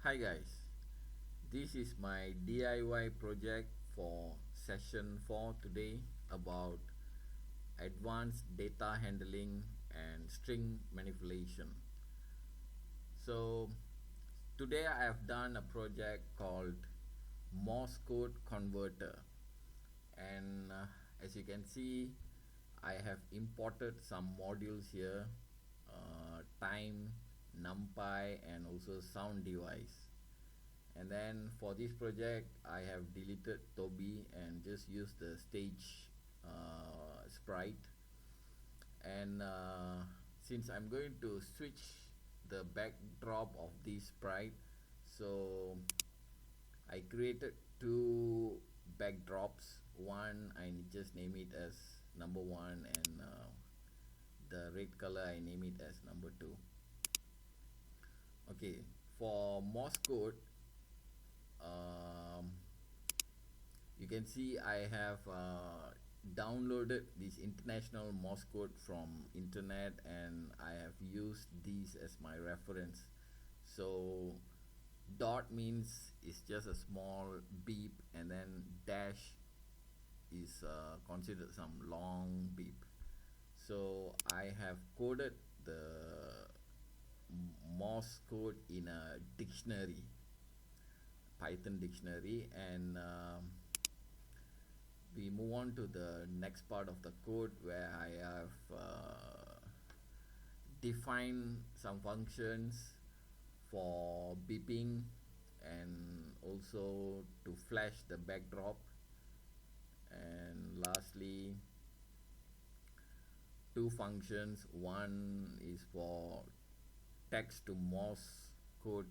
Hi guys, this is my DIY project for session 4 today about advanced data handling and string manipulation. So today I have done a project called Morse Code Converter, and as you can see I have imported some modules here, time, numpy and also sound device. And then for this project I have deleted Toby and just used the stage sprite. And since I'm going to switch the backdrop of this sprite, so I created two backdrops. One I just name it as number 1, and the red color I name it as number 2. Okay, for Morse code, um, you can see I have downloaded this international Morse code from internet, and I have used these as my reference. So dot means it's just a small beep, and then dash is considered some long beep. So I have coded the Morse code in a dictionary, Python dictionary, and we move on to the next part of the code where I have defined some functions for beeping and also to flash the backdrop. And lastly, two functions. One is for text to Morse code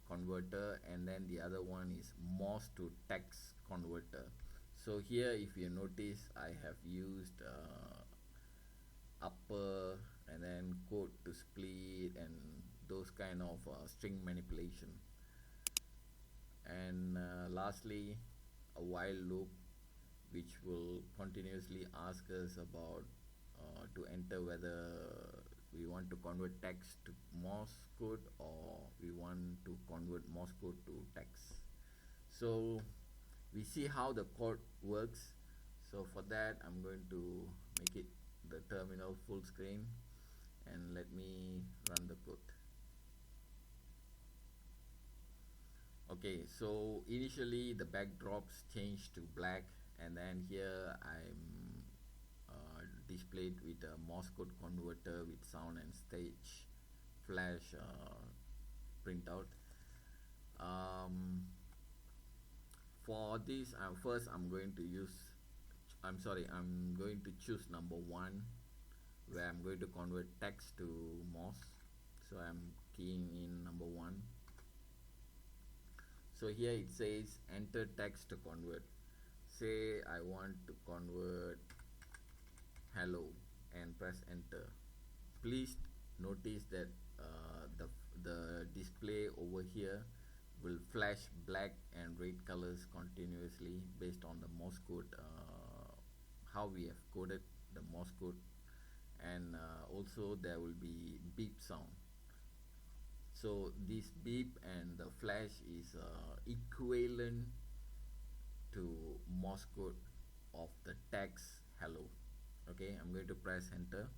converter, and then the other one is Morse to text converter. So here if you notice I have used upper and then code to split and those kind of string manipulation. And lastly, a while loop which will continuously ask us about to enter whether we want to convert text to Morse code or we want to convert Morse code to text. So we see how the code works. So for that I'm going to make it the terminal full screen, and let me run the code. Okay, so initially the backdrops changed to black, and then here I'm displayed with a Morse code converter with sound and stage flash printout. For this, first I'm going to I'm going to choose number 1, where I'm going to convert text to Morse. So I'm keying in number 1. So here it says enter text to convert. Say I want to convert hello and press enter. Please notice that the display over here will flash black and red colors continuously based on the Morse code, how we have coded the Morse code, and also there will be beep sound. So this beep and the flash is equivalent to Morse code of the text hello. Okay, I'm going to press enter.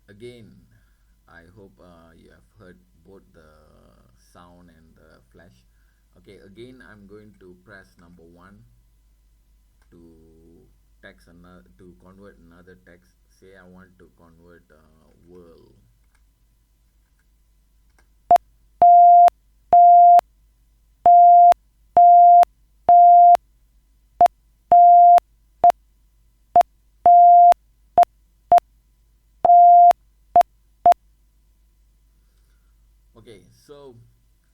Again, I hope you have heard both the sound and the flash. Okay, again I'm going to press number 1 to to convert another text. Say I want to convert world. Okay, so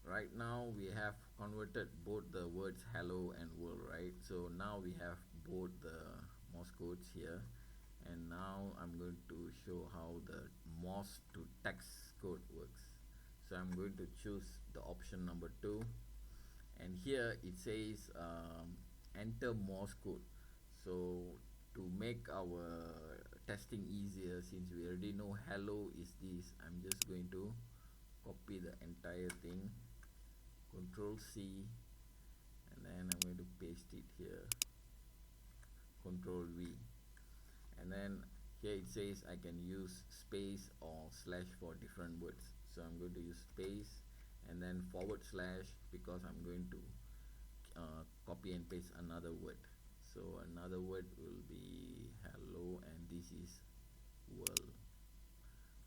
right now we have converted both the words hello and world, right? So now we have both the Morse codes here, and now I'm going to show how the Morse to text code works. So I'm going to choose the option number 2, and here it says enter Morse code. So to make our testing easier, since we already know hello is this, I'm just going to copy the entire thing, Control C, and then I'm going to paste it here, Control V, and then here it says I can use space or slash for different words. So I'm going to use space and then forward slash, because I'm going to copy and paste another word. So another word will be hello, and this is world.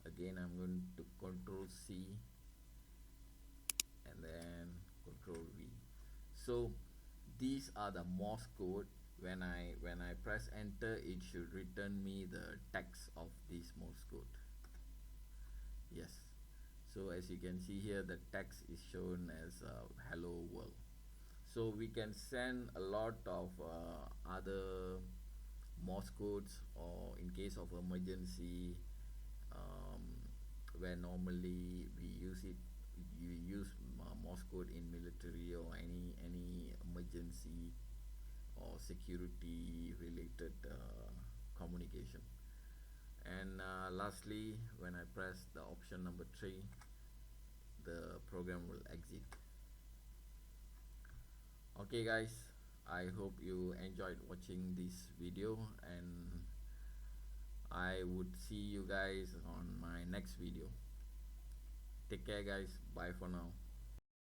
Again, I'm going to Control C and then Control V. So these are the Morse code. When I press enter, it should return me the text of this Morse code. Yes. So as you can see here, the text is shown as hello world. So we can send a lot of other Morse codes, or in case of emergency, um, where normally we use it, you use Morse code in military or any emergency or security related communication. And lastly, when I press the option number 3, the program will exit. Okay guys, I hope you enjoyed watching this video, and I would see you guys on my next video. Take care guys, bye for now.